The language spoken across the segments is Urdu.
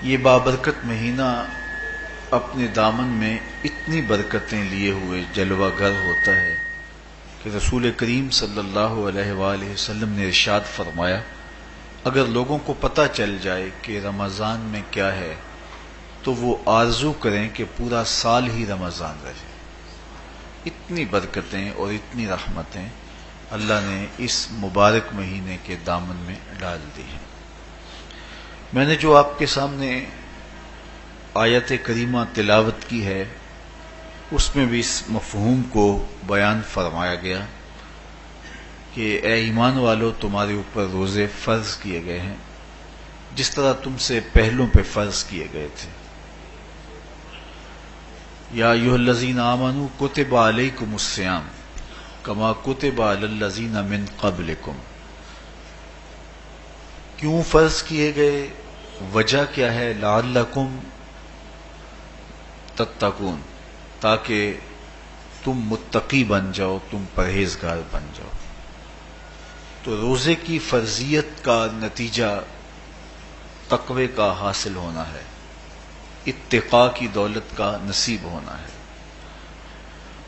یہ بابرکت مہینہ اپنے دامن میں اتنی برکتیں لیے ہوئے جلوہ گر ہوتا ہے کہ رسول کریم صلی اللہ علیہ وآلہ وسلم نے ارشاد فرمایا، اگر لوگوں کو پتہ چل جائے کہ رمضان میں کیا ہے تو وہ آرزو کریں کہ پورا سال ہی رمضان رہے۔ اتنی برکتیں اور اتنی رحمتیں اللہ نے اس مبارک مہینے کے دامن میں ڈال دی ہیں۔ میں نے جو آپ کے سامنے آیت کریمہ تلاوت کی ہے اس میں بھی اس مفہوم کو بیان فرمایا گیا کہ اے ایمان والو، تمہارے اوپر روزے فرض کیے گئے ہیں جس طرح تم سے پہلوں پہ فرض کیے گئے تھے۔ یا ایھا الذین آمنوا کتب علیکم الصیام کما کتب علی الذین من قبلکم۔ کیوں فرض کیے گئے؟ وجہ کیا ہے؟ لعلکم تتقون، تاکہ تم متقی بن جاؤ، تم پرہیزگار بن جاؤ۔ تو روزے کی فرضیت کا نتیجہ تقوی کا حاصل ہونا ہے، اتقاء کی دولت کا نصیب ہونا ہے۔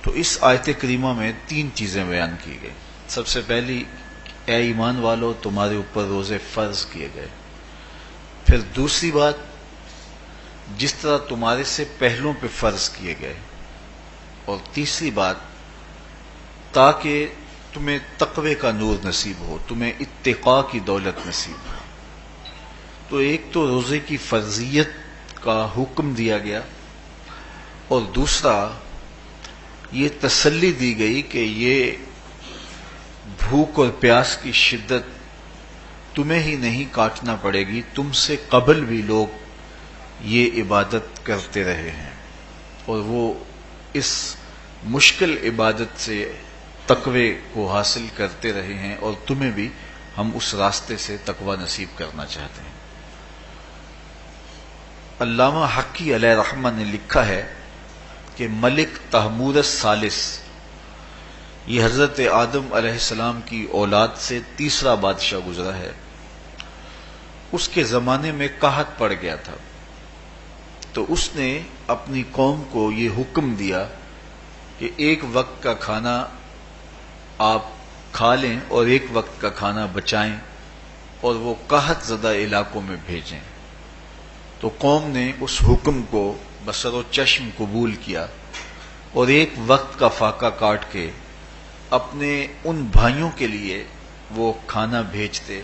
تو اس آیت کریمہ میں تین چیزیں بیان کی گئی۔ سب سے پہلی، اے ایمان والو، تمہارے اوپر روزے فرض کیے گئے۔ پھر دوسری بات، جس طرح تمہارے سے پہلوں پہ فرض کیے گئے۔ اور تیسری بات، تاکہ تمہیں تقوی کا نور نصیب ہو، تمہیں اتقاء کی دولت نصیب ہو۔ تو ایک تو روزے کی فرضیت کا حکم دیا گیا، اور دوسرا یہ تسلی دی گئی کہ یہ بھوک اور پیاس کی شدت تمہیں ہی نہیں کاٹنا پڑے گی، تم سے قبل بھی لوگ یہ عبادت کرتے رہے ہیں اور وہ اس مشکل عبادت سے تقوی کو حاصل کرتے رہے ہیں، اور تمہیں بھی ہم اس راستے سے تقوی نصیب کرنا چاہتے ہیں۔ علامہ حقی علیہ رحمہ نے لکھا ہے کہ ملک تحمور الثالث، یہ حضرت آدم علیہ السلام کی اولاد سے تیسرا بادشاہ گزرا ہے، اس کے زمانے میں قحط پڑ گیا تھا۔ تو اس نے اپنی قوم کو یہ حکم دیا کہ ایک وقت کا کھانا آپ کھا لیں اور ایک وقت کا کھانا بچائیں اور وہ قحط زدہ علاقوں میں بھیجیں۔ تو قوم نے اس حکم کو بصر و چشم قبول کیا اور ایک وقت کا فاقہ کاٹ کے اپنے ان بھائیوں کے لیے وہ کھانا بھیجتے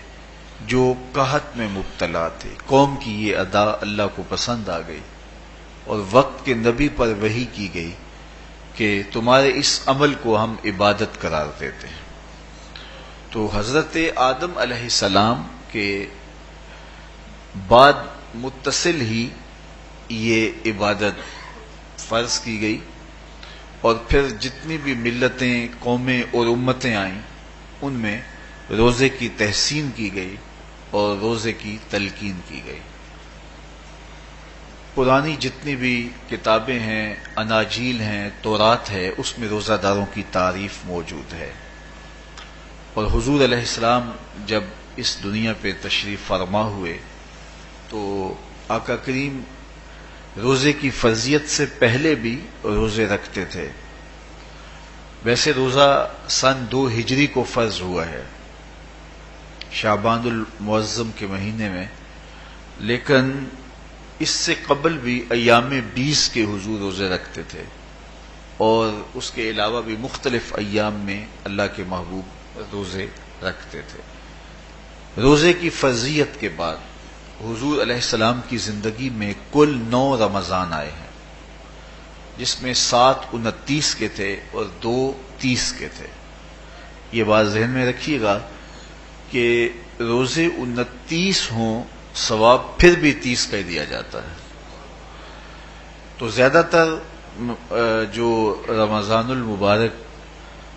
جو قحط میں مبتلا تھے۔ قوم کی یہ ادا اللہ کو پسند آ گئی اور وقت کے نبی پر وحی کی گئی کہ تمہارے اس عمل کو ہم عبادت قرار دیتے ہیں۔ تو حضرت آدم علیہ السلام کے بعد متصل ہی یہ عبادت فرض کی گئی، اور پھر جتنی بھی ملتیں، قومیں اور امتیں آئیں ان میں روزے کی تحسین کی گئی اور روزے کی تلقین کی گئی۔ پرانی جتنی بھی کتابیں ہیں، اناجیل ہیں، تورات ہے، اس میں روزہ داروں کی تعریف موجود ہے۔ اور حضور علیہ السلام جب اس دنیا پہ تشریف فرما ہوئے تو آقا کریم روزے کی فرضیت سے پہلے بھی روزے رکھتے تھے۔ ویسے روزہ سن 2 ہجری کو فرض ہوا ہے، شعبان المعظم کے مہینے میں، لیکن اس سے قبل بھی ایام 20 کے حضور روزے رکھتے تھے، اور اس کے علاوہ بھی مختلف ایام میں اللہ کے محبوب روزے رکھتے تھے۔ روزے کی فرضیت کے بعد حضور علیہ السلام کی زندگی میں کل 9 رمضان آئے ہیں، جس میں 7 29 کے تھے اور 2 30 کے تھے۔ یہ بات ذہن میں رکھیے گا کہ روزے 29 ہوں، ثواب پھر بھی 30 کا ہی دیا جاتا ہے۔ تو زیادہ تر جو رمضان المبارک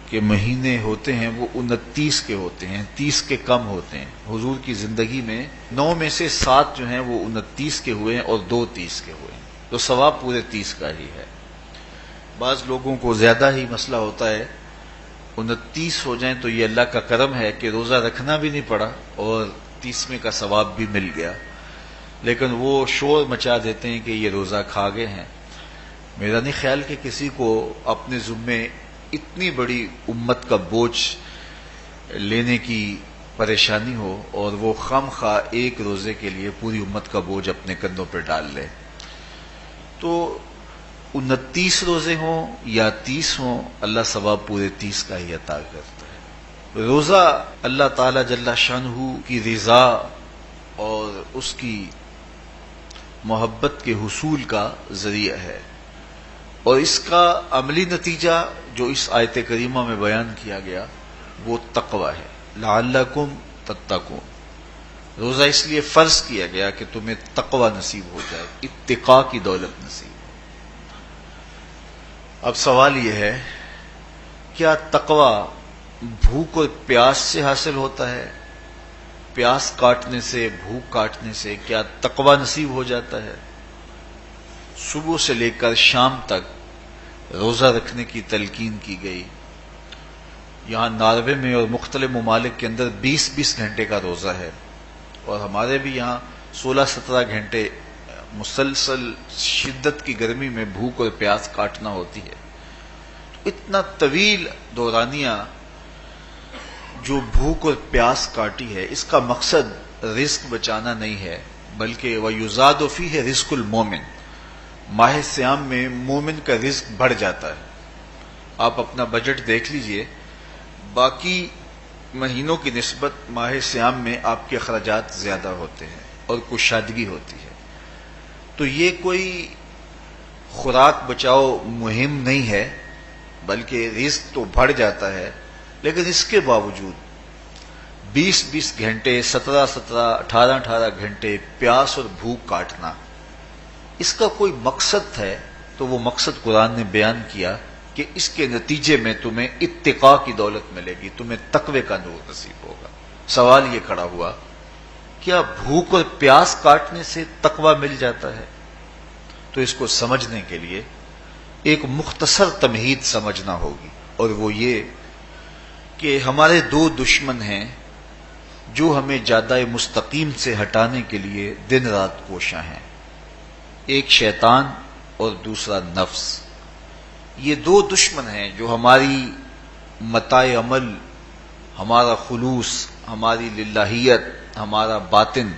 کے مہینے ہوتے ہیں وہ 29 کے ہوتے ہیں، 30 کے کم ہوتے ہیں۔ حضور کی زندگی میں 9 میں سے 7 جو ہیں وہ 29 کے ہوئے ہیں اور 2 30 کے ہوئے ہیں، تو ثواب پورے 30 کا ہی ہے۔ بعض لوگوں کو زیادہ ہی مسئلہ ہوتا ہے، 29 ہو جائیں تو یہ اللہ کا کرم ہے کہ روزہ رکھنا بھی نہیں پڑا اور 30ویں کا ثواب بھی مل گیا۔ لیکن وہ شور مچا دیتے ہیں کہ یہ روزہ کھا گئے ہیں۔ میرا نہیں خیال کہ کسی کو اپنے ذمے اتنی بڑی امت کا بوجھ لینے کی پریشانی ہو اور وہ خام خواہ ایک روزے کے لیے پوری امت کا بوجھ اپنے کندھوں پہ ڈال لے۔ تو 29 روزے ہوں یا 30 ہوں، اللہ ثواب پورے 30 کا ہی عطا کرتا ہے۔ روزہ اللہ تعالی جل شانہ کی رضا اور اس کی محبت کے حصول کا ذریعہ ہے، اور اس کا عملی نتیجہ جو اس آیت کریمہ میں بیان کیا گیا وہ تقوی ہے۔ لعلکم تتقون، روزہ اس لیے فرض کیا گیا کہ تمہیں تقوی نصیب ہو جائے، اتقاء کی دولت نصیب۔ اب سوال یہ ہے، کیا تقوی بھوک اور پیاس سے حاصل ہوتا ہے؟ پیاس کاٹنے سے، بھوک کاٹنے سے کیا تقوی نصیب ہو جاتا ہے؟ صبح سے لے کر شام تک روزہ رکھنے کی تلقین کی گئی۔ یہاں ناروے میں اور مختلف ممالک کے اندر 20 گھنٹے کا روزہ ہے، اور ہمارے بھی یہاں 16-17 گھنٹے مسلسل شدت کی گرمی میں بھوک اور پیاس کاٹنا ہوتی ہے۔ اتنا طویل دورانیہ جو بھوک اور پیاس کاٹی ہے، اس کا مقصد رزق بچانا نہیں ہے، بلکہ وَيُزَادُ فِيهِ رِزْقُ الْمُؤْمِنِ، ماہ سیام میں مومن کا رزق بڑھ جاتا ہے۔ آپ اپنا بجٹ دیکھ لیجئے، باقی مہینوں کی نسبت ماہ سیام میں آپ کے اخراجات زیادہ ہوتے ہیں اور کشادگی ہوتی ہے۔ تو یہ کوئی خوراک بچاؤ مہم نہیں ہے، بلکہ رزق تو بڑھ جاتا ہے، لیکن اس کے باوجود 20 گھنٹے، 17 18 گھنٹے پیاس اور بھوک کاٹنا، اس کا کوئی مقصد ہے تو وہ مقصد قرآن نے بیان کیا کہ اس کے نتیجے میں تمہیں اتقاء کی دولت ملے گی، تمہیں تقوی کا نور نصیب ہوگا۔ سوال یہ کھڑا ہوا، کیا بھوک اور پیاس کاٹنے سے تقوی مل جاتا ہے؟ تو اس کو سمجھنے کے لیے ایک مختصر تمہید سمجھنا ہوگی، اور وہ یہ کہ ہمارے 2 دشمن ہیں جو ہمیں جادہ مستقیم سے ہٹانے کے لیے دن رات کوشاں ہیں، ایک شیطان اور دوسرا نفس۔ یہ 2 دشمن ہیں جو ہماری متاع عمل، ہمارا خلوص، ہماری للہیت، ہمارا باطن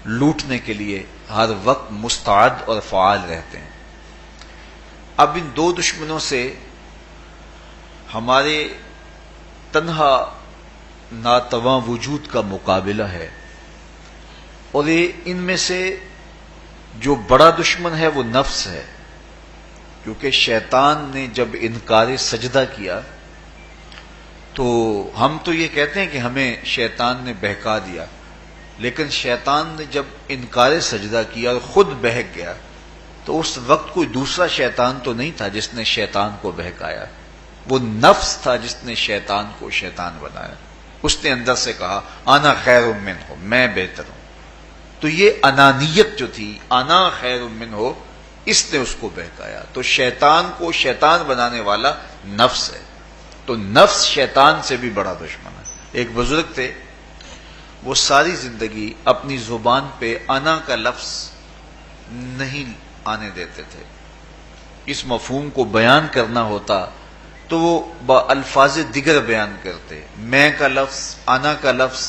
لوٹنے کے لیے ہر وقت مستعد اور فعال رہتے ہیں۔ اب ان 2 دشمنوں سے ہمارے تنہا ناتواں وجود کا مقابلہ ہے، اور ان میں سے جو بڑا دشمن ہے وہ نفس ہے، کیونکہ شیطان نے جب انکار سجدہ کیا تو ہم تو یہ کہتے ہیں کہ ہمیں شیطان نے بہکا دیا، لیکن شیطان نے جب انکار سجدہ کیا اور خود بہک گیا تو اس وقت کوئی دوسرا شیطان تو نہیں تھا جس نے شیطان کو بہکایا، وہ نفس تھا جس نے شیطان کو شیطان بنایا۔ اس نے اندر سے کہا انا خیر منہ، میں بہتر ہوں۔ تو یہ انانیت جو تھی، انا خیر منہ، اس نے اس کو بہکایا۔ تو شیطان کو شیطان بنانے والا نفس ہے، تو نفس شیطان سے بھی بڑا دشمن ہے۔ ایک بزرگ تھے، وہ ساری زندگی اپنی زبان پہ انا کا لفظ نہیں آنے دیتے تھے۔ اس مفہوم کو بیان کرنا ہوتا تو وہ با الفاظ دیگر بیان کرتے، میں کا لفظ، انا کا لفظ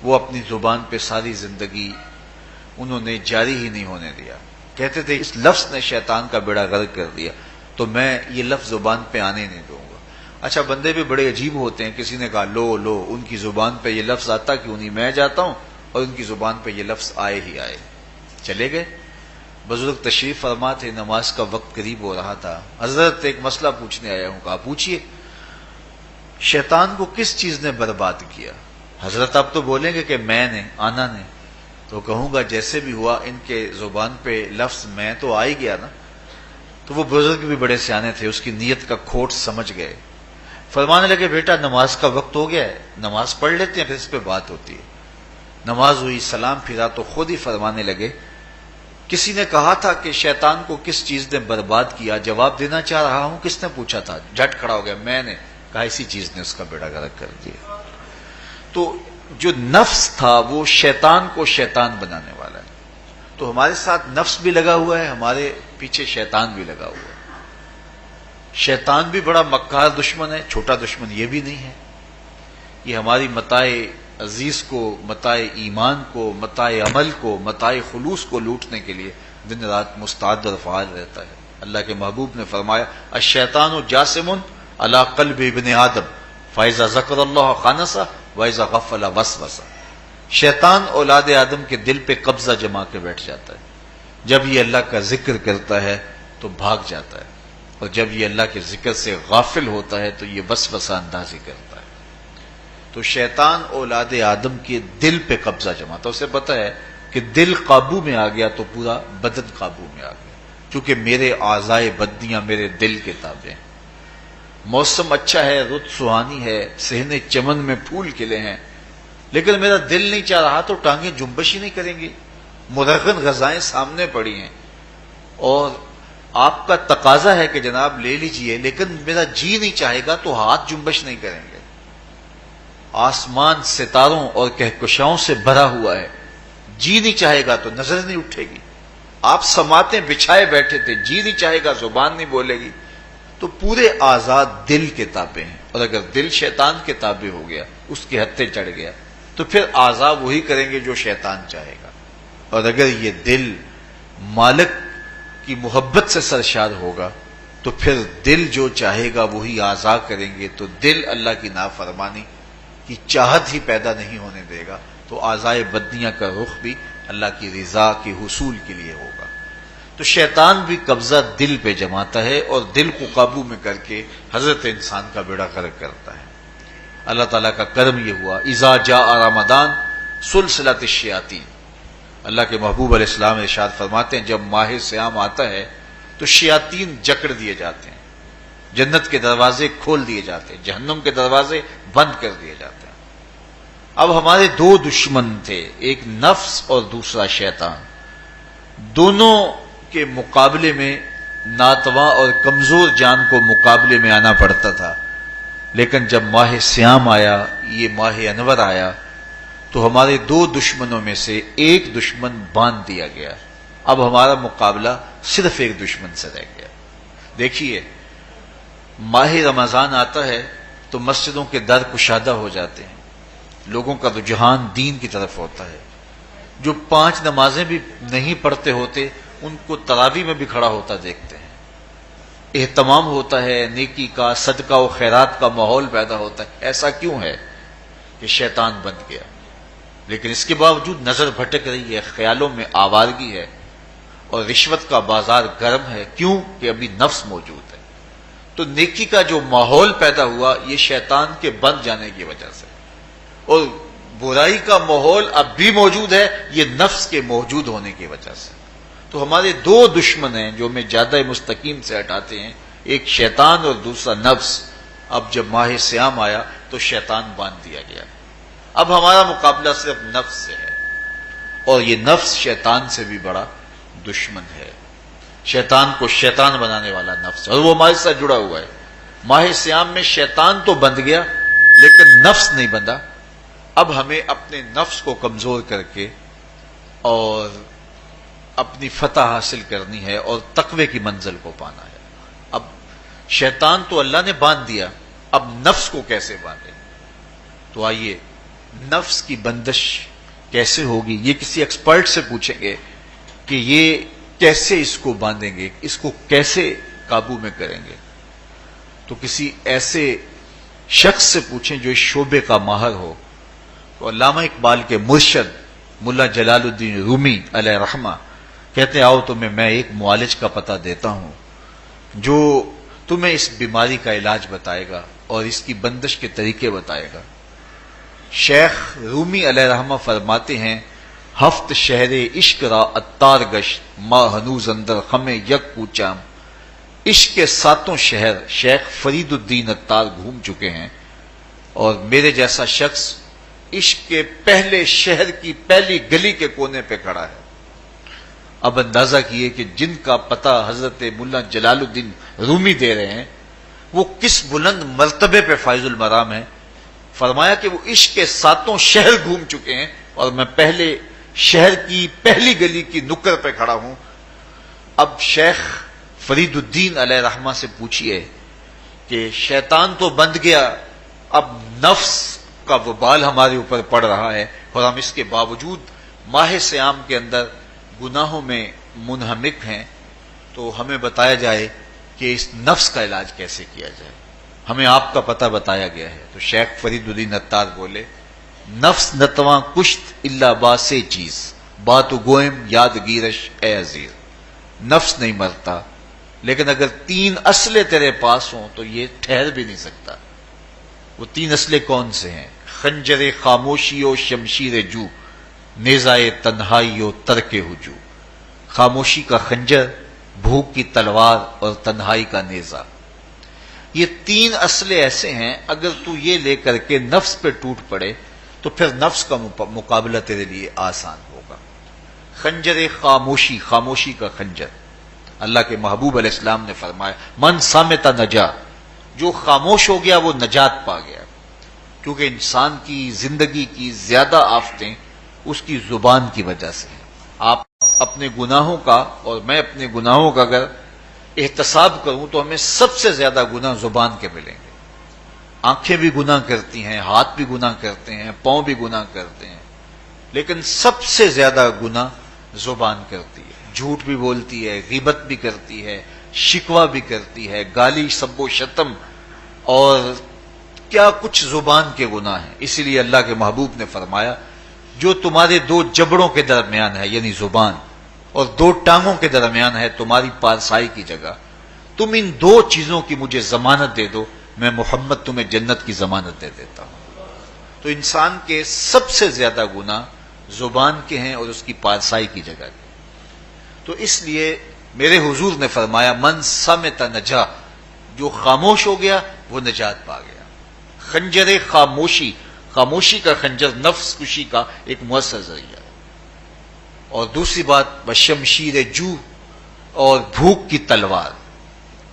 وہ اپنی زبان پہ ساری زندگی انہوں نے جاری ہی نہیں ہونے دیا۔ کہتے تھے اس لفظ نے شیطان کا بیڑا غرق کر دیا، تو میں یہ لفظ زبان پہ آنے نہیں دوں گا۔ اچھا، بندے بھی بڑے عجیب ہوتے ہیں، کسی نے کہا لو ان کی زبان پہ یہ لفظ آتا کیوں نہیں، میں جاتا ہوں اور ان کی زبان پہ یہ لفظ آئے ہی آئے۔ چلے گئے۔ بزرگ تشریف فرما تھے، نماز کا وقت قریب ہو رہا تھا۔ حضرت ایک مسئلہ پوچھنے آیا ہوں۔ کہا پوچھئے، شیطان کو کس چیز نے برباد کیا؟ حضرت آپ تو بولیں گے کہ میں نے، آنا نے، تو کہوں گا جیسے بھی ہوا ان کے زبان پہ لفظ میں تو آ ہی گیا نا۔ تو وہ بزرگ بھی بڑے سیانے تھے، اس کی نیت کا کھوٹ سمجھ گئے۔ فرمانے لگے بیٹا نماز کا وقت ہو گیا ہے، نماز پڑھ لیتے ہیں پھر اس پہ بات ہوتی ہے۔ نماز ہوئی، سلام پھرا تو خود ہی فرمانے لگے کسی نے کہا تھا کہ شیطان کو کس چیز نے برباد کیا، جواب دینا چاہ رہا ہوں کس نے پوچھا تھا، جھٹ کھڑا ہو گیا، میں نے کہا اسی چیز نے اس کا بیڑا غرق کر دیا۔ تو جو نفس تھا وہ شیطان کو شیطان بنانے والا ہے، تو ہمارے ساتھ نفس بھی لگا ہوا ہے، ہمارے پیچھے شیطان بھی لگا ہوا ہے۔ شیطان بھی بڑا مکار دشمن ہے، چھوٹا دشمن یہ بھی نہیں ہے۔ یہ ہماری متاع عزیز کو، متاع ایمان کو، متاع عمل کو، متاع خلوص کو لوٹنے کے لیے دن رات مستعد اور فعال رہتا ہے۔ اللہ کے محبوب نے فرمایا الشیطان جاسم علی قلب ابن آدم فاذا ذکر اللہ خانس واذا غفل وسوس۔ شیطان اولاد آدم کے دل پہ قبضہ جما کے بیٹھ جاتا ہے، جب یہ اللہ کا ذکر کرتا ہے تو بھاگ جاتا ہے، اور جب یہ اللہ کے ذکر سے غافل ہوتا ہے تو یہ وسوسہ اندازی کرتا ہے۔ تو شیطان اولاد آدم کے دل پہ قبضہ جماتا ہے، اسے پتہ ہے کہ دل قابو میں آ گیا تو پورا بدن قابو میں آ گیا، چونکہ میرے اعضائے بدنیاں میرے دل کے تابع ہیں۔ موسم اچھا ہے، رت سہانی ہے، صحن چمن میں پھول کھلے ہیں، لیکن میرا دل نہیں چاہ رہا تو ٹانگیں جنبش ہی نہیں کریں گی، مرغن غذائیں سامنے پڑی ہیں اور آپ کا تقاضا ہے کہ جناب لے لیجئے، لیکن میرا جی نہیں چاہے گا تو ہاتھ جنبش نہیں کریں گے۔ آسمان ستاروں اور کہکشاؤں سے بھرا ہوا ہے، جی نہیں چاہے گا تو نظر نہیں اٹھے گی۔ آپ سماعتیں بچھائے بیٹھے تھے، جی نہیں چاہے گا زبان نہیں بولے گی۔ تو پورے آزاد دل کے تابع ہیں، اور اگر دل شیطان کے تابع ہو گیا، اس کے ہتھے چڑھ گیا، تو پھر اعضاء وہی کریں گے جو شیطان چاہے گا۔ اور اگر یہ دل مالک کی محبت سے سرشار ہوگا تو پھر دل جو چاہے گا وہی اعضاء کریں گے، تو دل اللہ کی نافرمانی کی چاہت ہی پیدا نہیں ہونے دے گا، تو اعضائے بدنیاں کا رخ بھی اللہ کی رضا کے حصول کے لیے ہوگا۔ تو شیطان بھی قبضہ دل پہ جماتا ہے اور دل کو قابو میں کر کے حضرت انسان کا بیڑا غرق کرتا ہے۔ اللہ تعالیٰ کا کرم یہ ہوا اذا جاء رمضان سلسلۃ الشیاطین، اللہ کے محبوب علیہ السلام ارشاد فرماتے ہیں جب ماہ صیام آتا ہے تو شیاطین جکڑ دیے جاتے ہیں، جنت کے دروازے کھول دیے جاتے ہیں، جہنم کے دروازے بند کر دیے جاتے ہیں۔ اب ہمارے دو دشمن تھے، ایک نفس اور دوسرا شیطان، دونوں کے مقابلے میں ناتواں اور کمزور جان کو مقابلے میں آنا پڑتا تھا، لیکن جب ماہ صیام آیا، یہ ماہ انور آیا، تو ہمارے دو دشمنوں میں سے ایک دشمن باندھ دیا گیا۔ اب ہمارا مقابلہ صرف ایک دشمن سے رہ گیا۔ دیکھیے ماہ رمضان آتا ہے تو مسجدوں کے در کشادہ ہو جاتے ہیں، لوگوں کا رجحان دین کی طرف ہوتا ہے۔ جو 5 نمازیں بھی نہیں پڑھتے ہوتے ان کو تراویح میں بھی کھڑا ہوتا دیکھتے ہیں، اہتمام ہوتا ہے، نیکی کا، صدقہ و خیرات کا ماحول پیدا ہوتا ہے۔ ایسا کیوں ہے؟ کہ شیطان بن گیا، لیکن اس کے باوجود نظر بھٹک رہی ہے، خیالوں میں آوارگی ہے، اور رشوت کا بازار گرم ہے۔ کیوں؟ کہ ابھی نفس موجود ہے۔ تو نیکی کا جو ماحول پیدا ہوا یہ شیطان کے بن جانے کی وجہ سے، اور برائی کا ماحول اب بھی موجود ہے یہ نفس کے موجود ہونے کی وجہ سے۔ تو ہمارے دو دشمن ہیں جو ہمیں زیادہ مستقیم سے ہٹاتے ہیں، ایک شیطان اور دوسرا نفس۔ اب جب ماہ صیام آیا تو شیطان باندھ دیا گیا، اب ہمارا مقابلہ صرف نفس سے ہے، اور یہ نفس شیطان سے بھی بڑا دشمن ہے۔ شیطان کو شیطان بنانے والا نفس ہے، اور وہ ہمارے ساتھ جڑا ہوا ہے۔ ماہ صیام میں شیطان تو بند گیا لیکن نفس نہیں بندھا۔ اب ہمیں اپنے نفس کو کمزور کر کے اور اپنی فتح حاصل کرنی ہے اور تقوی کی منزل کو پانا ہے۔ اب شیطان تو اللہ نے باندھ دیا، اب نفس کو کیسے باندھیں؟ تو آئیے نفس کی بندش کیسے ہوگی یہ کسی ایکسپرٹ سے پوچھیں گے کہ یہ کیسے اس کو باندھیں گے، اس کو کیسے قابو میں کریں گے۔ تو کسی ایسے شخص سے پوچھیں جو اس شعبے کا ماہر ہو۔ تو علامہ اقبال کے مرشد ملا جلال الدین رومی علیہ رحمہ کہتے ہیں آؤ تمہیں میں ایک معالج کا پتہ دیتا ہوں جو تمہیں اس بیماری کا علاج بتائے گا اور اس کی بندش کے طریقے بتائے گا۔ شیخ رومی علیہ رحمہ فرماتے ہیں ہفت شہر عشق را اتار گشت ما ہنوز اندر خم یک کوچام۔ عشق کے 7 شہر شیخ فرید الدین اتار گھوم چکے ہیں، اور میرے جیسا شخص عشق کے پہلے شہر کی پہلی گلی کے کونے پہ کھڑا ہے۔ اب اندازہ کیے کہ جن کا پتہ حضرت ملا جلال الدین رومی دے رہے ہیں وہ کس بلند مرتبے پہ فائز المرام ہے۔ فرمایا کہ وہ عشق کے 7 شہر گھوم چکے ہیں اور میں پہلے شہر کی پہلی گلی کی نکڑ پہ کھڑا ہوں. اب شیخ فرید الدین علیہ رحمہ سے پوچھئے کہ شیطان تو بند گیا، اب نفس کا وبال ہمارے اوپر پڑ رہا ہے اور ہم اس کے باوجود ماہ صیام کے اندر گناہوں میں منہمک ہیں، تو ہمیں بتایا جائے کہ اس نفس کا علاج کیسے کیا جائے. ہمیں آپ کا پتہ بتایا گیا ہے. تو شیخ فرید الدین عطار بولے، نفس نتواں کشت الا باسے چیز، بات گوئم یاد گیرش اے عزیر. نفس نہیں مرتا، لیکن اگر 3 اسلحے تیرے پاس ہوں تو یہ ٹھہر بھی نہیں سکتا. وہ 3 اسلحے کون سے ہیں؟ خنجر خاموشی و شمشیر جو، نیزائے تنہائی و ترک ہجو. خاموشی کا خنجر، بھوک کی تلوار اور تنہائی کا نیزہ. یہ 3 اسلحے ایسے ہیں، اگر تو یہ لے کر کے نفس پہ ٹوٹ پڑے تو پھر نفس کا مقابلہ تیرے لیے آسان ہوگا. خنجر خاموشی، خاموشی کا خنجر. اللہ کے محبوب علیہ السلام نے فرمایا من صامت نجا، جو خاموش ہو گیا وہ نجات پا گیا. کیونکہ انسان کی زندگی کی زیادہ آفتیں اس کی زبان کی وجہ سے ہیں. آپ اپنے گناہوں کا اور میں اپنے گناہوں کا اگر احتساب کروں تو ہمیں سب سے زیادہ گناہ زبان کے ملیں گے. آنکھیں بھی گناہ کرتی ہیں، ہاتھ بھی گناہ کرتے ہیں، پاؤں بھی گناہ کرتے ہیں، لیکن سب سے زیادہ گناہ زبان کرتی ہے. جھوٹ بھی بولتی ہے، غیبت بھی کرتی ہے، شکوہ بھی کرتی ہے، گالی سب و شتم اور کیا کچھ زبان کے گناہ ہیں. اسی لیے اللہ کے محبوب نے فرمایا جو تمہارے 2 جبڑوں کے درمیان ہے یعنی زبان اور 2 ٹانگوں کے درمیان ہے تمہاری پارسائی کی جگہ، تم ان 2 چیزوں کی مجھے ضمانت دے دو، میں محمد تمہیں جنت کی ضمانت دے دیتا ہوں. تو انسان کے سب سے زیادہ گناہ زبان کے ہیں اور اس کی پارسائی کی جگہ کے. تو اس لیے میرے حضور نے فرمایا من صمت نجا، جو خاموش ہو گیا وہ نجات پا گیا. خنجر خاموشی، خاموشی کا خنجر نفس کشی کا ایک مؤثر ذریعہ. اور دوسری بات بشمشیر جو، اور بھوک کی تلوار.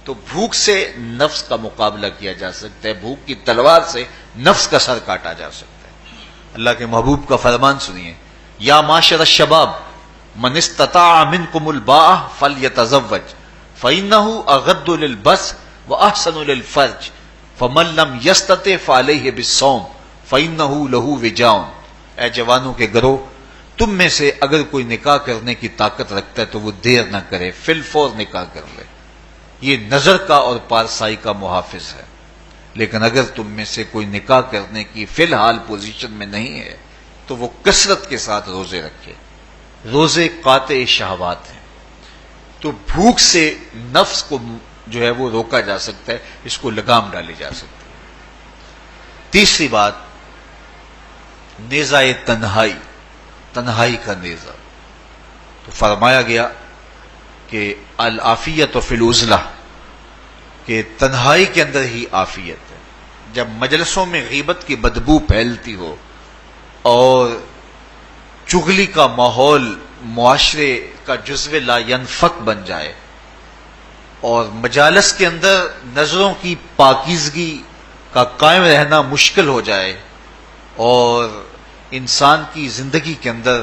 تو بھوک سے نفس کا مقابلہ کیا جا سکتا ہے، بھوک کی تلوار سے نفس کا سر کاٹا جا سکتا ہے. اللہ کے محبوب کا فرمان سنیے، یا معاشر الشباب من استطاع منکم الباء فلیتزوج فإنه اغض للبصر واحسن للفرج فمن لم یستطع فعلیہ بالصوم فإنه له وجاء. اے جوانوں کے گروہ، تم میں سے اگر کوئی نکاح کرنے کی طاقت رکھتا ہے تو وہ دیر نہ کرے، فی الفور نکاح کر لے. یہ نظر کا اور پارسائی کا محافظ ہے. لیکن اگر تم میں سے کوئی نکاح کرنے کی فی الحال پوزیشن میں نہیں ہے تو وہ کثرت کے ساتھ روزے رکھے. روزے قاطع شہوات ہیں. تو بھوک سے نفس کو جو ہے وہ روکا جا سکتا ہے، اس کو لگام ڈالی جا سکتی ہے. تیسری بات نیزہ تنہائی، تنہائی کا نیزہ. تو فرمایا گیا کہ العافیت فی العزلہ، کہ تنہائی کے اندر ہی عافیت ہے. جب مجلسوں میں غیبت کی بدبو پھیلتی ہو اور چغلی کا ماحول معاشرے کا جزو لا ینفک بن جائے اور مجالس کے اندر نظروں کی پاکیزگی کا قائم رہنا مشکل ہو جائے اور انسان کی زندگی کے اندر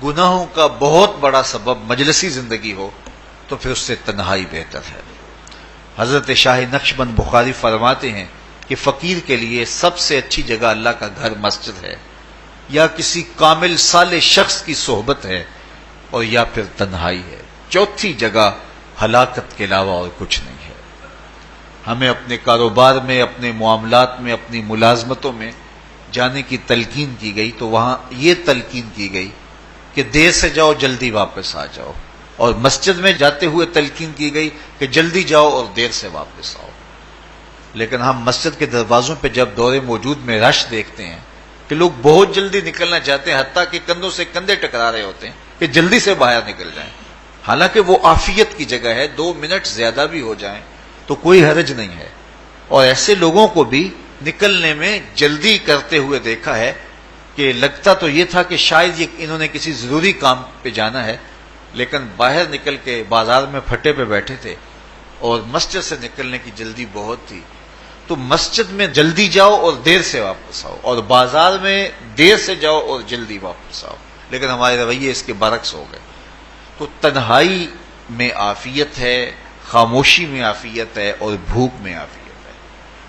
گناہوں کا بہت بڑا سبب مجلسی زندگی ہو تو پھر اس سے تنہائی بہتر ہے. حضرت شاہ نقشبند بخاری فرماتے ہیں کہ فقیر کے لیے سب سے اچھی جگہ اللہ کا گھر مسجد ہے، یا کسی کامل صالح شخص کی صحبت ہے، اور یا پھر تنہائی ہے. چوتھی جگہ ہلاکت کے علاوہ اور کچھ نہیں ہے. ہمیں اپنے کاروبار میں، اپنے معاملات میں، اپنی ملازمتوں میں جانے کی تلقین کی گئی تو وہاں یہ تلقین کی گئی کہ دیر سے جاؤ جلدی واپس آ جاؤ، اور مسجد میں جاتے ہوئے تلقین کی گئی کہ جلدی جاؤ اور دیر سے واپس آؤ. لیکن ہم مسجد کے دروازوں پہ جب دور موجود میں رش دیکھتے ہیں کہ لوگ بہت جلدی نکلنا چاہتے ہیں، حتیٰ کہ کندھوں سے کندھے ٹکرا رہے ہوتے ہیں کہ جلدی سے باہر نکل جائیں. حالانکہ وہ عافیت کی جگہ ہے، 2 منٹ زیادہ بھی ہو جائیں تو کوئی حرج نہیں ہے. اور ایسے لوگوں کو بھی نکلنے میں جلدی کرتے ہوئے دیکھا ہے کہ لگتا تو یہ تھا کہ شاید یہ انہوں نے کسی ضروری کام پہ جانا ہے، لیکن باہر نکل کے بازار میں پھٹے پہ بیٹھے تھے اور مسجد سے نکلنے کی جلدی بہت تھی. تو مسجد میں جلدی جاؤ اور دیر سے واپس آؤ، اور بازار میں دیر سے جاؤ اور جلدی واپس آؤ. لیکن ہمارے رویے اس کے برعکس ہو گئے. تو تنہائی میں عافیت ہے، خاموشی میں عافیت ہے، اور بھوک میں عافیت ہے،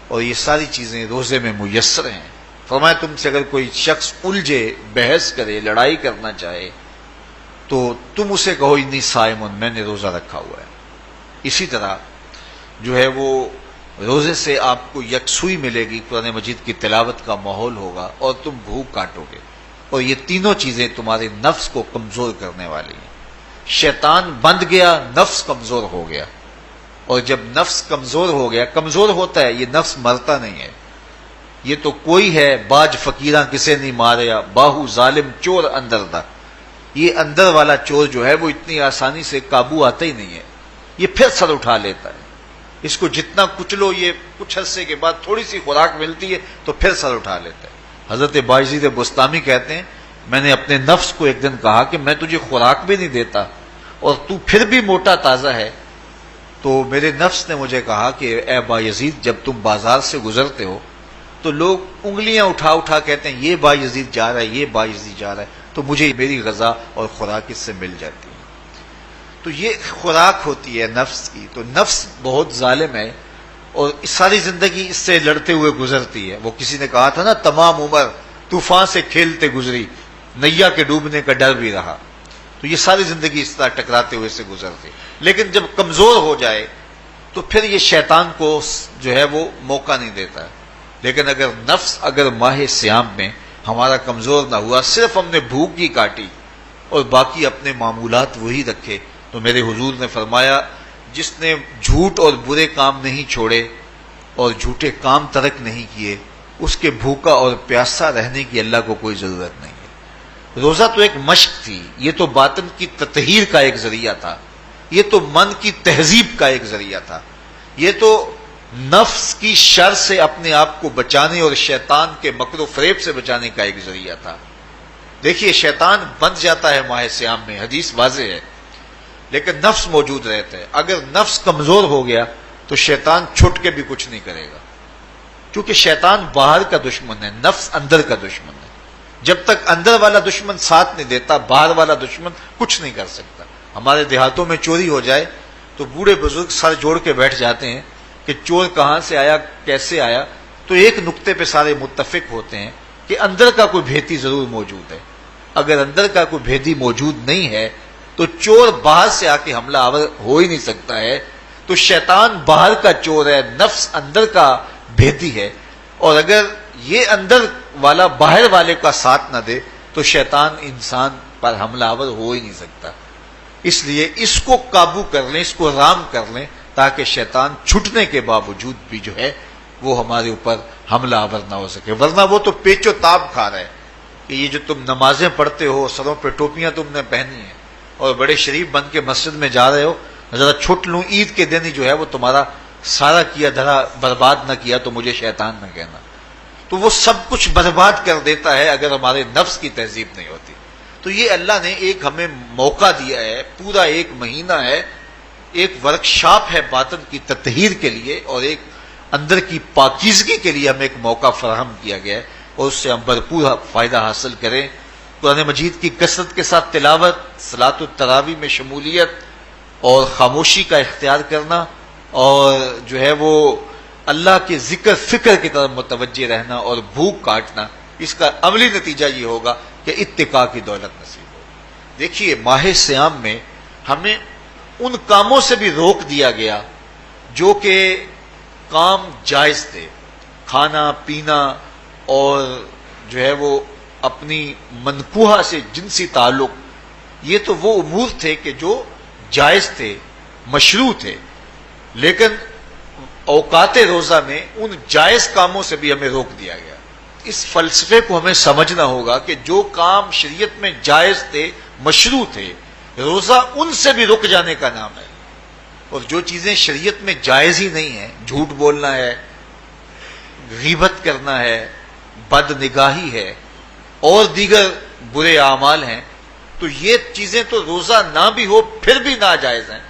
اور یہ ساری چیزیں روزے میں میسر ہیں. فرمایا تم سے اگر کوئی شخص الجھے، بحث کرے، لڑائی کرنا چاہے تو تم اسے کہو انی صائم، میں نے روزہ رکھا ہوا ہے. اسی طرح جو ہے وہ روزے سے آپ کو یکسوئی ملے گی، قرآن مجید کی تلاوت کا ماحول ہوگا، اور تم بھوک کاٹو گے. اور یہ تینوں چیزیں تمہارے نفس کو کمزور کرنے والی ہیں. شیطان بند گیا، نفس کمزور ہو گیا، اور جب نفس کمزور ہو گیا، کمزور ہوتا ہے، یہ نفس مرتا نہیں ہے. یہ تو کوئی ہے باج فقیراں کسے نہیں ماریا، باہو ظالم چور اندر دا. یہ اندر والا چور جو ہے وہ اتنی آسانی سے قابو آتا ہی نہیں ہے. یہ پھر سر اٹھا لیتا ہے. اس کو جتنا کچلو، یہ کچھ عرصے کے بعد تھوڑی سی خوراک ملتی ہے تو پھر سر اٹھا لیتا ہے. حضرت باجید بستامی کہتے ہیں میں نے اپنے نفس کو ایک دن کہا کہ میں تجھے خوراک بھی نہیں دیتا اور تو پھر بھی موٹا تازہ ہے. تو میرے نفس نے مجھے کہا کہ اے بایزید، جب تم بازار سے گزرتے ہو تو لوگ انگلیاں اٹھا اٹھا کہتے ہیں یہ بایزید جا رہا ہے، یہ بایزید جا رہا ہے، تو مجھے میری غذا اور خوراک اس سے مل جاتی ہے. تو یہ خوراک ہوتی ہے نفس کی. تو نفس بہت ظالم ہے اور ساری زندگی اس سے لڑتے ہوئے گزرتی ہے. وہ کسی نے کہا تھا نا، تمام عمر طوفان سے کھیلتے گزری، نیا کے ڈوبنے کا ڈر بھی رہا. تو یہ ساری زندگی اس طرح ٹکراتے ہوئے سے گزرتی. لیکن جب کمزور ہو جائے تو پھر یہ شیطان کو جو ہے وہ موقع نہیں دیتا ہے. لیکن اگر نفس ماہ سیام میں ہمارا کمزور نہ ہوا، صرف ہم نے بھوک ہی کاٹی اور باقی اپنے معمولات وہی رکھے، تو میرے حضور نے فرمایا جس نے جھوٹ اور برے کام نہیں چھوڑے اور جھوٹے کام ترک نہیں کیے، اس کے بھوکا اور پیاسا رہنے کی اللہ کو کوئی ضرورت نہیں ہے. روزہ تو ایک مشق تھی، یہ تو باطن کی تطہیر کا ایک ذریعہ تھا، یہ تو من کی تہذیب کا ایک ذریعہ تھا، یہ تو نفس کی شر سے اپنے آپ کو بچانے اور شیطان کے مکر و فریب سے بچانے کا ایک ذریعہ تھا. دیکھیے شیطان بند جاتا ہے ماہ سیام میں، حدیث واضح ہے، لیکن نفس موجود رہتا ہے. اگر نفس کمزور ہو گیا تو شیطان چھٹ کے بھی کچھ نہیں کرے گا، کیونکہ شیطان باہر کا دشمن ہے، نفس اندر کا دشمن ہے. جب تک اندر والا دشمن ساتھ نہیں دیتا، باہر والا دشمن کچھ نہیں کر سکتا. ہمارے دیہاتوں میں چوری ہو جائے تو بوڑھے بزرگ سر جوڑ کے بیٹھ جاتے ہیں کہ چور کہاں سے آیا، کیسے آیا. تو ایک نقطے پہ سارے متفق ہوتے ہیں کہ اندر کا کوئی بھیتی ضرور موجود ہے. اگر اندر کا کوئی بھیتی موجود نہیں ہے تو چور باہر سے آ کے حملہ آور ہو ہی نہیں سکتا ہے. تو شیطان باہر کا چور ہے، نفس اندر کا بھیتی ہے، اور اگر یہ اندر والا باہر والے کا ساتھ نہ دے تو شیطان انسان پر حملہ آور ہو ہی نہیں سکتا. اس لیے اس کو قابو کر لیں، اس کو رام کر لیں، تاکہ شیطان چھٹنے کے باوجود بھی جو ہے وہ ہمارے اوپر حملہ آور نہ ہو سکے. ورنہ وہ تو پیچ و تاب کھا رہا ہے کہ یہ جو تم نمازیں پڑھتے ہو، سروں پہ ٹوپیاں تم نے پہنی ہیں اور بڑے شریف بن کے مسجد میں جا رہے ہو، ذرا چھٹ لوں عید کے دن ہی جو ہے وہ تمہارا سارا کیا دھرا برباد نہ کیا تو مجھے شیطان نہ کہنا. تو وہ سب کچھ برباد کر دیتا ہے اگر ہمارے نفس کی تہذیب نہیں ہوتی. تو یہ اللہ نے ایک ہمیں موقع دیا ہے، پورا ایک مہینہ ہے، ایک ورکشاپ ہے باطن کی تطہیر کے لیے اور ایک اندر کی پاکیزگی کے لیے ہمیں ایک موقع فراہم کیا گیا ہے، اور اس سے ہم بھرپور فائدہ حاصل کریں. قرآن مجید کی کثرت کے ساتھ تلاوت، صلاۃ التراویح میں شمولیت اور خاموشی کا اختیار کرنا، اور جو ہے وہ اللہ کے ذکر فکر کی طرف متوجہ رہنا اور بھوک کاٹنا. اس کا عملی نتیجہ یہ ہوگا کہ اتقاء کی دولت نصیب ہوگی. دیکھیے ماہ سیام میں ہمیں ان کاموں سے بھی روک دیا گیا جو کہ کام جائز تھے، کھانا پینا اور جو ہے وہ اپنی منکوحہ سے جنسی تعلق، یہ تو وہ امور تھے کہ جو جائز تھے، مشروع تھے. لیکن اوقات روزہ میں ان جائز کاموں سے بھی ہمیں روک دیا گیا. اس فلسفے کو ہمیں سمجھنا ہوگا کہ جو کام شریعت میں جائز تھے، مشروع تھے، روزہ ان سے بھی رک جانے کا نام ہے. اور جو چیزیں شریعت میں جائز ہی نہیں ہیں، جھوٹ بولنا ہے، غیبت کرنا ہے، بد نگاہی ہے اور دیگر برے اعمال ہیں، تو یہ چیزیں تو روزہ نہ بھی ہو پھر بھی ناجائز ہیں.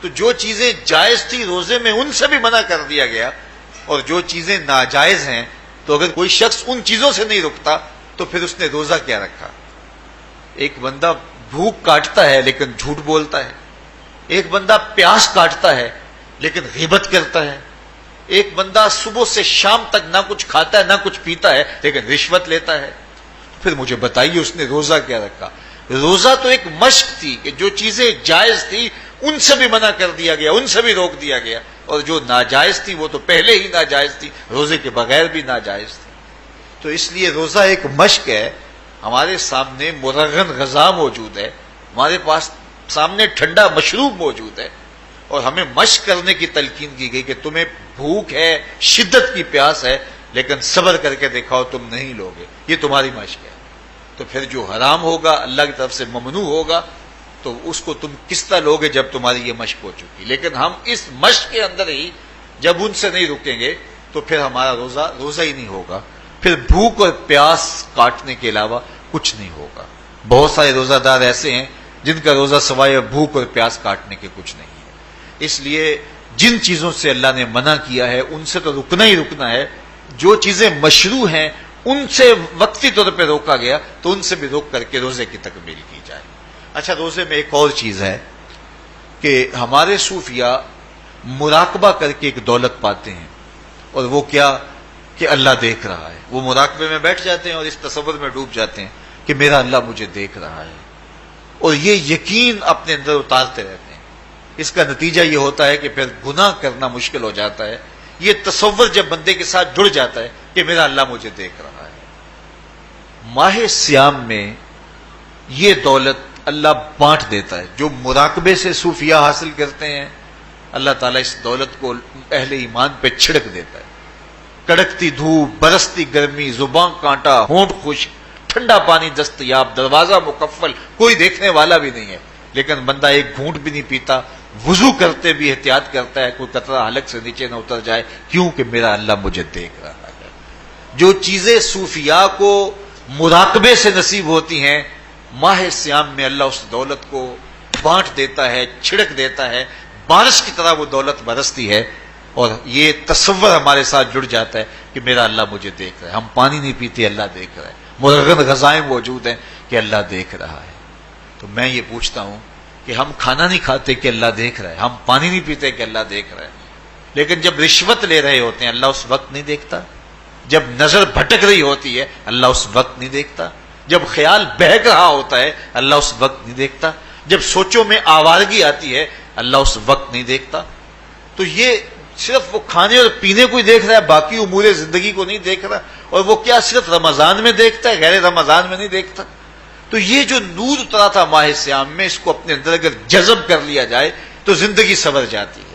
تو جو چیزیں جائز تھی روزے میں ان سے بھی منع کر دیا گیا، اور جو چیزیں ناجائز ہیں تو اگر کوئی شخص ان چیزوں سے نہیں رکتا تو پھر اس نے روزہ کیا رکھا. ایک بندہ بھوک کاٹتا ہے لیکن جھوٹ بولتا ہے، ایک بندہ پیاس کاٹتا ہے لیکن غیبت کرتا ہے، ایک بندہ صبح سے شام تک نہ کچھ کھاتا ہے نہ کچھ پیتا ہے لیکن رشوت لیتا ہے۔ پھر مجھے بتائیے اس نے روزہ کیا رکھا؟ روزہ تو ایک مشق تھی کہ جو چیزیں جائز تھی ان سے بھی منع کر دیا گیا، ان سے بھی روک دیا گیا، اور جو ناجائز تھی وہ تو پہلے ہی ناجائز تھی، روزے کے بغیر بھی ناجائز تھی۔ تو اس لیے روزہ ایک مشق ہے۔ ہمارے سامنے مرغن غذا موجود ہے، ہمارے پاس سامنے ٹھنڈا مشروب موجود ہے، اور ہمیں مشق کرنے کی تلقین کی گئی کہ تمہیں بھوک ہے، شدت کی پیاس ہے، لیکن صبر کر کے دکھاؤ تم نہیں لوگے، یہ تمہاری مشق ہے۔ تو پھر جو حرام ہوگا، اللہ کی طرف سے ممنوع ہوگا، تو اس کو تم کس طرح لوگے جب تمہاری یہ مشق ہو چکی؟ لیکن ہم اس مشق کے اندر ہی جب ان سے نہیں رکیں گے تو پھر ہمارا روزہ ہی نہیں ہوگا، پھر بھوک اور پیاس کاٹنے کے علاوہ کچھ نہیں ہوگا۔ بہت سارے روزہ دار ایسے ہیں جن کا روزہ سوائے بھوک اور پیاس کاٹنے کے کچھ نہیں ہے۔ اس لیے جن چیزوں سے اللہ نے منع کیا ہے ان سے تو رکنا ہی رکنا ہے، جو چیزیں مشروع ہیں ان سے وقتی طور پہ روکا گیا تو ان سے بھی روک کر کے روزے کی تکمیل کی جائے۔ اچھا، روزے میں ایک اور چیز ہے کہ ہمارے صوفیاء مراقبہ کر کے ایک دولت پاتے ہیں، اور وہ کیا کہ اللہ دیکھ رہا ہے۔ وہ مراقبے میں بیٹھ جاتے ہیں اور اس تصور میں ڈوب جاتے ہیں کہ میرا اللہ مجھے دیکھ رہا ہے، اور یہ یقین اپنے اندر اتارتے رہتے ہیں۔ اس کا نتیجہ یہ ہوتا ہے کہ پھر گناہ کرنا مشکل ہو جاتا ہے۔ یہ تصور جب بندے کے ساتھ جڑ جاتا ہے کہ میرا اللہ مجھے دیکھ رہا ہے۔ ماہ سیام میں یہ دولت اللہ بانٹ دیتا ہے۔ جو مراقبے سے صوفیاء حاصل کرتے ہیں، اللہ تعالیٰ اس دولت کو اہل ایمان پہ چھڑک دیتا ہے۔ کڑکتی دھوپ، برستی گرمی، زبان کانٹا، ہونٹ خشک، ٹھنڈا پانی دستیاب، دروازہ مکفل، کوئی دیکھنے والا بھی نہیں ہے، لیکن بندہ ایک گھونٹ بھی نہیں پیتا، وضو کرتے بھی احتیاط کرتا ہے کوئی قطرہ حلق سے نیچے نہ اتر جائے، کیوں کہ میرا اللہ مجھے دیکھ رہا ہے۔ جو چیزیں صوفیاء کو مراقبے سے نصیب ہوتی ہیں، ماہ سیام میں اللہ اس دولت کو بانٹ دیتا ہے، چھڑک دیتا ہے، بارش کی طرح وہ دولت برستی ہے، اور یہ تصور ہمارے ساتھ جڑ جاتا ہے کہ میرا اللہ مجھے دیکھ رہا ہے۔ ہم پانی نہیں پیتے، اللہ دیکھ رہا ہے، مرغن غذائیں موجود ہیں کہ اللہ دیکھ رہا ہے۔ تو میں یہ پوچھتا ہوں کہ ہم کھانا نہیں کھاتے کہ اللہ دیکھ رہا ہے، ہم پانی نہیں پیتے کہ اللہ دیکھ رہا ہے، لیکن جب رشوت لے رہے ہوتے ہیں اللہ اس وقت نہیں دیکھتا؟ جب نظر بھٹک رہی ہوتی ہے اللہ اس وقت نہیں دیکھتا؟ جب خیال بہک رہا ہوتا ہے اللہ اس وقت نہیں دیکھتا؟ جب سوچوں میں آوارگی آتی ہے اللہ اس وقت نہیں دیکھتا؟ تو یہ صرف وہ کھانے اور پینے کو ہی دیکھ رہا ہے، باقی امور زندگی کو نہیں دیکھ رہا، اور وہ کیا صرف رمضان میں دیکھتا ہے، غیر رمضان میں نہیں دیکھتا؟ تو یہ جو نور اترا تھا ماہ سیام میں، اس کو اپنے اندر اگر جذب کر لیا جائے تو زندگی سنور جاتی ہے۔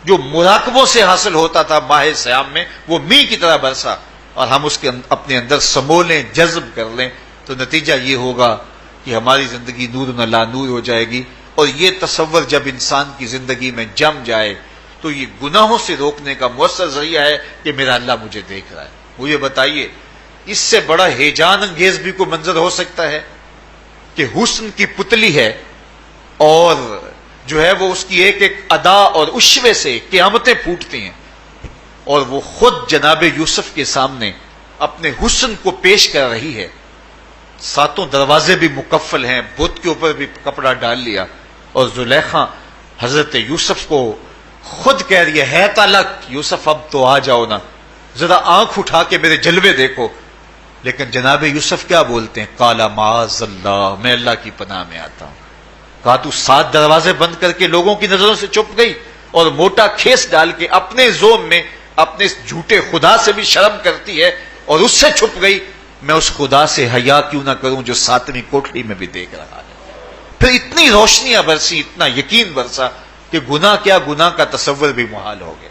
جو مراقبوں سے حاصل ہوتا تھا ماہ سیام میں، وہ میਂہ کی طرح برسا، اور ہم اس کے اپنے اندر سمو لیں، جذب کر لیں، تو نتیجہ یہ ہوگا کہ ہماری زندگی نور نلا نور ہو جائے گی۔ اور یہ تصور جب انسان کی زندگی میں جم جائے تو یہ گناہوں سے روکنے کا مؤثر ذریعہ ہے کہ میرا اللہ مجھے دیکھ رہا ہے۔ مجھے بتائیے اس سے بڑا ہیجان انگیز بھی کوئی منظر ہو سکتا ہے کہ حسن کی پتلی ہے، اور جو ہے وہ اس کی ایک ایک ادا اور اشوے سے قیامتیں پھوٹتی ہیں، اور وہ خود جناب یوسف کے سامنے اپنے حسن کو پیش کر رہی ہے، ساتوں دروازے بھی مکفل ہیں، بت کے اوپر بھی کپڑا ڈال لیا، اور زلیخا حضرت یوسف کو خود کہہ رہی ہے تالک یوسف اب تو آ جاؤ نا، ذرا آنکھ اٹھا کے میرے جلوے دیکھو۔ لیکن جناب یوسف کیا بولتے ہیں؟ قال معاذ اللہ، میں اللہ کی پناہ میں آتا ہوں۔ کہا تو 7 دروازے بند کر کے لوگوں کی نظروں سے چھپ گئی، اور موٹا کھیس ڈال کے اپنے زوم میں اپنے اس جھوٹے خدا سے بھی شرم کرتی ہے اور اس سے چھپ گئی، میں اس خدا سے حیا کیوں نہ کروں جو 7ویں کوٹھڑی میں بھی دیکھ رہا ہے۔ پھر اتنی روشنیاں برسی، اتنا یقین برسا کہ گناہ کیا، گناہ کا تصور بھی محال ہو گیا۔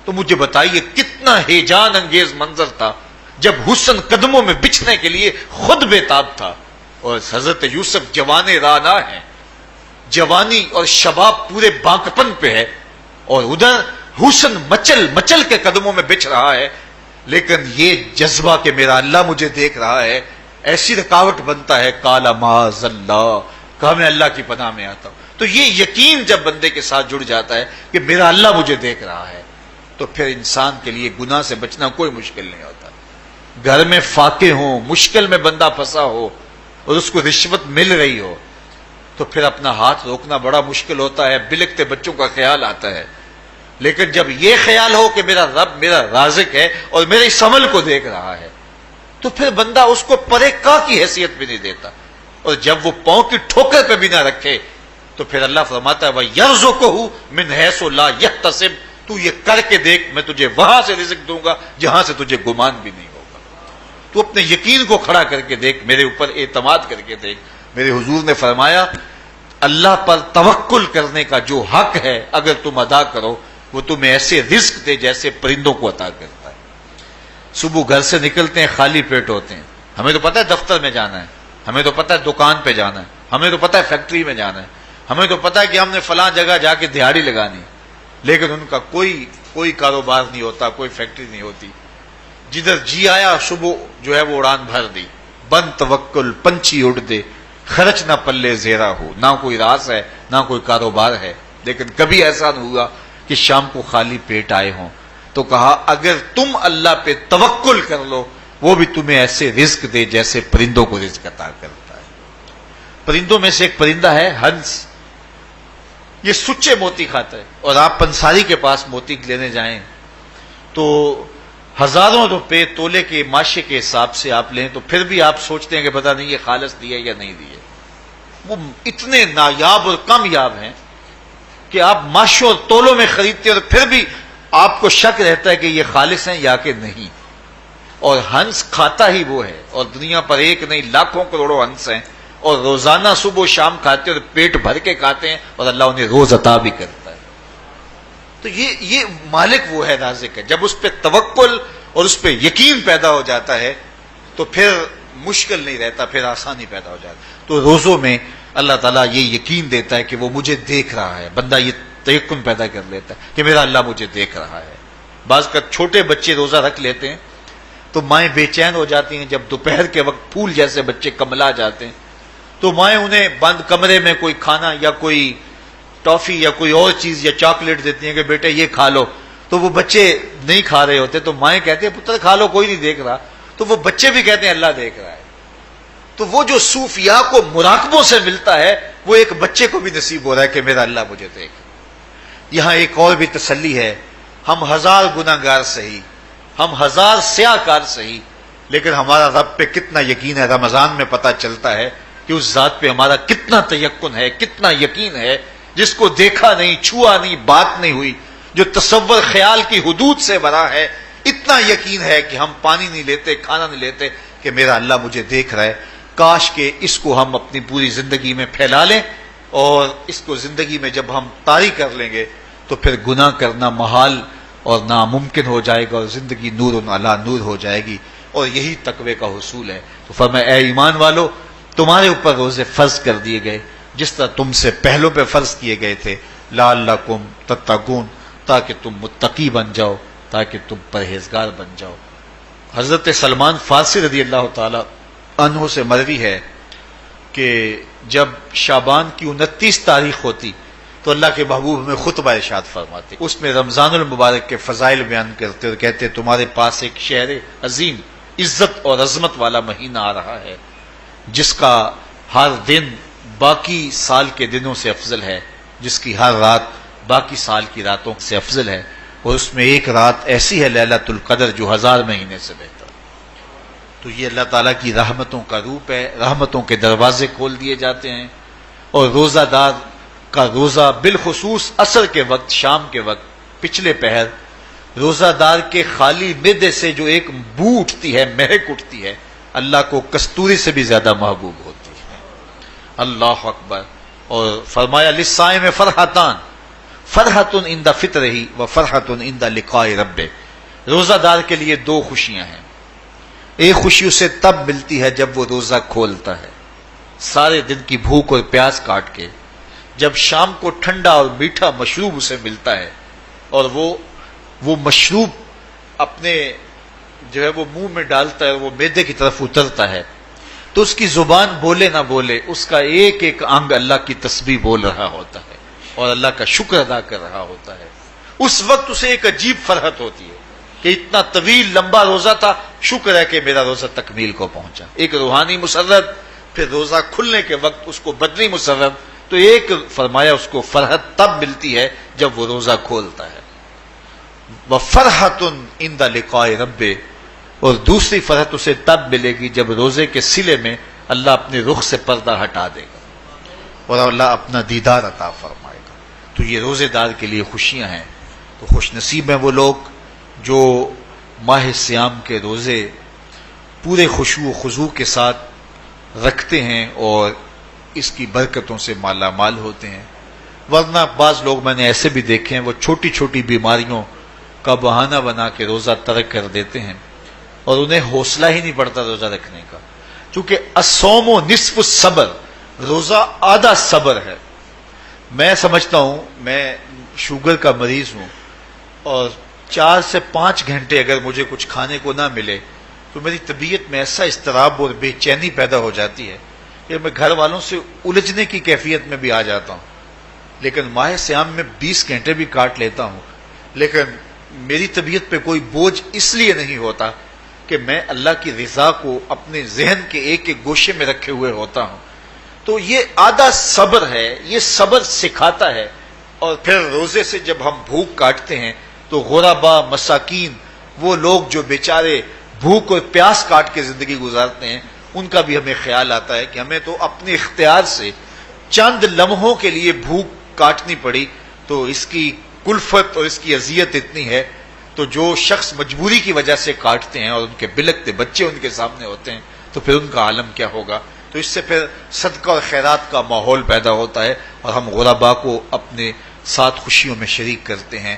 تو مجھے بتائیے کتنا ہیجان انگیز منظر تھا جب حسن قدموں میں بچھنے کے لیے خود بےتاب تھا، اور حضرت یوسف جوان رانا ہیں، جوانی اور شباب پورے بانکپن پہ ہے، اور ادھر حسن مچل مچل کے قدموں میں بچھ رہا ہے، لیکن یہ جذبہ کہ میرا اللہ مجھے دیکھ رہا ہے ایسی رکاوٹ بنتا ہے۔ قال معاذ اللہ، کہا میں اللہ کی پناہ میں آتا ہوں۔ تو یہ یقین جب بندے کے ساتھ جڑ جاتا ہے کہ میرا اللہ مجھے دیکھ رہا ہے، تو پھر انسان کے لیے گناہ سے بچنا کوئی مشکل نہیں ہوتا۔ گھر میں فاقے ہوں، مشکل میں بندہ پھنسا ہو، اور اس کو رشوت مل رہی ہو تو پھر اپنا ہاتھ روکنا بڑا مشکل ہوتا ہے، بلکتے بچوں کا خیال آتا ہے۔ لیکن جب یہ خیال ہو کہ میرا رب میرا رازق ہے اور میرے اس عمل کو دیکھ رہا ہے تو پھر بندہ اس کو پرے کا کی حیثیت بھی نہیں دیتا، اور جب وہ پاؤں کی ٹھوکر پہ بھی نہ رکھے تو پھر اللہ فرماتا ہے وَيَرْزُقُهُ مِنْ حَيْثُ لَا يَحْتَسِبُ، تو یہ کر کے دیکھ میں تجھے وہاں سے رزق دوں گا جہاں سے تجھے گمان بھی نہیں ہوگا۔ تو اپنے یقین کو کھڑا کر کے دیکھ، میرے اوپر اعتماد کر کے دیکھ۔ میرے حضور نے فرمایا اللہ پر توکل کرنے کا جو حق ہے اگر تم ادا کرو وہ تمہیں ایسے رزق دے جیسے پرندوں کو عطا کرتا ہے۔ صبح گھر سے نکلتے ہیں خالی پیٹ ہوتے ہیں، ہمیں تو پتہ ہے دفتر میں جانا ہے، ہمیں تو پتہ ہے دکان پہ جانا ہے، ہمیں تو پتہ ہے فیکٹری میں جانا ہے، ہمیں تو پتہ ہے کہ ہم نے فلاں جگہ جا کے دہاڑی لگانی، لیکن ان کا کوئی کاروبار نہیں ہوتا، کوئی فیکٹری نہیں ہوتی۔ جدھر جی آیا صبح جو ہے وہ اڑان بھر دی، بند توکل پنچھی اڑ دے، خرچ نہ پلے زیرا ہو، نہ کوئی راز ہے نہ کوئی کاروبار ہے۔ لیکن کبھی ایسا نہیں ہوا کہ شام کو خالی پیٹ آئے ہوں۔ تو کہا اگر تم اللہ پہ توکل کر لو وہ بھی تمہیں ایسے رزق دے جیسے پرندوں کو رزق عطا کرتا ہے۔ پرندوں میں سے ایک پرندہ ہے ہنس، یہ سچے موتی کھاتا ہے، اور آپ پنساری کے پاس موتی لینے جائیں تو ہزاروں روپے تولے کے ماشے کے حساب سے آپ لیں تو پھر بھی آپ سوچتے ہیں کہ پتہ نہیں یہ خالص دیے یا نہیں دیے۔ وہ اتنے نایاب اور کامیاب ہیں کہ آپ ماشوں اور تولوں میں خریدتے ہیں اور پھر بھی آپ کو شک رہتا ہے کہ یہ خالص ہیں یا کہ نہیں۔ اور ہنس کھاتا ہی وہ ہے، اور دنیا پر ایک نہیں لاکھوں کروڑوں ہنس ہیں، اور روزانہ صبح و شام کھاتے ہیں اور پیٹ بھر کے کھاتے ہیں، اور اللہ انہیں روز عطا بھی کرتا ہے۔ تو یہ مالک وہ ہے، رازق ہے۔ جب اس پہ توکل اور اس پہ یقین پیدا ہو جاتا ہے تو پھر مشکل نہیں رہتا، پھر آسانی پیدا ہو جاتا ہے۔ تو روزوں میں اللہ تعالیٰ یہ یقین دیتا ہے کہ وہ مجھے دیکھ رہا ہے، بندہ یہ تیقن پیدا کر لیتا ہے کہ میرا اللہ مجھے دیکھ رہا ہے۔ بعض کا چھوٹے بچے روزہ رکھ لیتے ہیں تو مائیں بے چین ہو جاتی ہیں، جب دوپہر کے وقت پھول جیسے بچے کملا جاتے ہیں تو مائیں انہیں بند کمرے میں کوئی کھانا یا کوئی ٹافی یا کوئی اور چیز یا چاکلیٹ دیتی ہیں کہ بیٹے یہ کھا لو، تو وہ بچے نہیں کھا رہے ہوتے تو مائیں کہتے ہیں پتر کھا لو کوئی نہیں دیکھ رہا، تو وہ بچے بھی کہتے ہیں اللہ دیکھ رہا ہے۔ تو وہ جو صوفیاء کو مراقبوں سے ملتا ہے وہ ایک بچے کو بھی نصیب ہو رہا ہے کہ میرا اللہ مجھے دیکھ۔ یہاں ایک اور بھی تسلی ہے، ہم ہزار گناہ گار سہی، ہم ہزار سیاہ کار سہی، لیکن ہمارا رب پہ کتنا یقین ہے رمضان میں پتہ چلتا ہے کہ اس ذات پہ ہمارا کتنا تیقن ہے، کتنا یقین ہے، جس کو دیکھا نہیں چھوا نہیں بات نہیں ہوئی، جو تصور خیال کی حدود سے بڑا ہے، اتنا یقین ہے کہ ہم پانی نہیں لیتے کھانا نہیں لیتے کہ میرا اللہ مجھے دیکھ رہا ہے۔ کاش کہ اس کو ہم اپنی پوری زندگی میں پھیلا لیں، اور اس کو زندگی میں جب ہم طاری کر لیں گے تو پھر گناہ کرنا محال اور ناممکن ہو جائے گا، اور زندگی نور علی نور ہو جائے گی، اور یہی تقوی کا حصول ہے۔ تو فرمایا اے ایمان والو تمہارے اوپر روزے فرض کر دیے گئے جس طرح تم سے پہلوں پہ فرض کیے گئے تھے، لعلکم تتقون، تاکہ تم متقی بن جاؤ، تاکہ تم پرہیزگار بن جاؤ۔ حضرت سلمان فارسی رضی اللہ تعالی عنہ سے مروی ہے کہ جب شعبان کی 29 تاریخ ہوتی تو اللہ کے محبوب ہمیں خطبہ ارشاد فرماتے، اس میں رمضان المبارک کے فضائل بیان کرتے اور کہتے تمہارے پاس ایک شہر عظیم عزت اور عظمت والا مہینہ آ رہا ہے جس کا ہر دن باقی سال کے دنوں سے افضل ہے، جس کی ہر رات باقی سال کی راتوں سے افضل ہے، اور اس میں ایک رات ایسی ہے لیلۃ القدر جو 1000 مہینے سے بہتر۔ تو یہ اللہ تعالیٰ کی رحمتوں کا روپ ہے، رحمتوں کے دروازے کھول دیے جاتے ہیں، اور روزہ دار کا روزہ بالخصوص عصر کے وقت شام کے وقت پچھلے پہر روزہ دار کے خالی معدے سے جو ایک بو اٹھتی ہے، مہک اٹھتی ہے، اللہ کو کستوری سے بھی زیادہ محبوب ہوتی ہے۔ اللہ اکبر۔ اور فرمایا للصائم فرحتان، فرحت عند فطرہ و فرحت عند لقاء ربہ، روزہ دار کے لیے 2 خوشیاں ہیں۔ ایک خوشی اسے تب ملتی ہے جب وہ روزہ کھولتا ہے سارے دن کی بھوک اور پیاس کاٹ کے، جب شام کو ٹھنڈا اور میٹھا مشروب اسے ملتا ہے اور وہ مشروب اپنے جو ہے وہ منہ میں ڈالتا ہے، وہ معدے کی طرف اترتا ہے، تو اس کی زبان بولے نہ بولے اس کا ایک ایک انگ اللہ کی تسبیح بول رہا ہوتا ہے اور اللہ کا شکر ادا کر رہا ہوتا ہے۔ اس وقت اسے ایک عجیب فرحت ہوتی ہے کہ اتنا طویل لمبا روزہ تھا، شکر ہے کہ میرا روزہ تکمیل کو پہنچا۔ ایک روحانی مسرت پھر روزہ کھلنے کے وقت اس کو بدنی مسرت، تو ایک فرمایا اس کو فرحت تب ملتی ہے جب وہ روزہ کھولتا ہے، وَفَرْحَةٌ عِنْدَ لِقَاءِ رَبِّهِ، اور دوسری فرحت اسے تب ملے گی جب روزے کے صلے میں اللہ اپنے رخ سے پردہ ہٹا دے گا اور اللہ اپنا دیدار عطا فرمائے گا۔ تو یہ روزے دار کے لیے خوشیاں ہیں۔ تو خوش نصیب ہیں وہ لوگ جو ماہ سیام کے روزے پورے خشوع و خضوع کے ساتھ رکھتے ہیں اور اس کی برکتوں سے مالا مال ہوتے ہیں۔ ورنہ بعض لوگ میں نے ایسے بھی دیکھے ہیں، وہ چھوٹی چھوٹی بیماریوں کا بہانہ بنا کے روزہ ترک کر دیتے ہیں اور انہیں حوصلہ ہی نہیں پڑتا روزہ رکھنے کا، چونکہ الصوم نصف الصبر، روزہ آدھا صبر ہے۔ میں سمجھتا ہوں، میں شوگر کا مریض ہوں اور 4 سے 5 گھنٹے اگر مجھے کچھ کھانے کو نہ ملے تو میری طبیعت میں ایسا اضطراب اور بے چینی پیدا ہو جاتی ہے کہ میں گھر والوں سے الجھنے کی کیفیت میں بھی آ جاتا ہوں۔ لیکن ماہ سیام میں 20 گھنٹے بھی کاٹ لیتا ہوں، لیکن میری طبیعت پہ کوئی بوجھ اس لیے نہیں ہوتا کہ میں اللہ کی رضا کو اپنے ذہن کے ایک ایک گوشے میں رکھے ہوئے ہوتا ہوں۔ تو یہ آدھا صبر ہے، یہ صبر سکھاتا ہے۔ اور پھر روزے سے جب ہم بھوک کاٹتے ہیں تو غربا، مساکین، وہ لوگ جو بیچارے بھوک اور پیاس کاٹ کے زندگی گزارتے ہیں، ان کا بھی ہمیں خیال آتا ہے کہ ہمیں تو اپنے اختیار سے چند لمحوں کے لیے بھوک کاٹنی پڑی، تو اس کی کلفت اور اس کی اذیت اتنی ہے۔ تو جو شخص مجبوری کی وجہ سے کاٹتے ہیں اور ان کے بلکتے بچے ان کے سامنے ہوتے ہیں تو پھر ان کا عالم کیا ہوگا۔ تو اس سے پھر صدقہ اور خیرات کا ماحول پیدا ہوتا ہے اور ہم غربا کو اپنے ساتھ خوشیوں میں شریک کرتے ہیں۔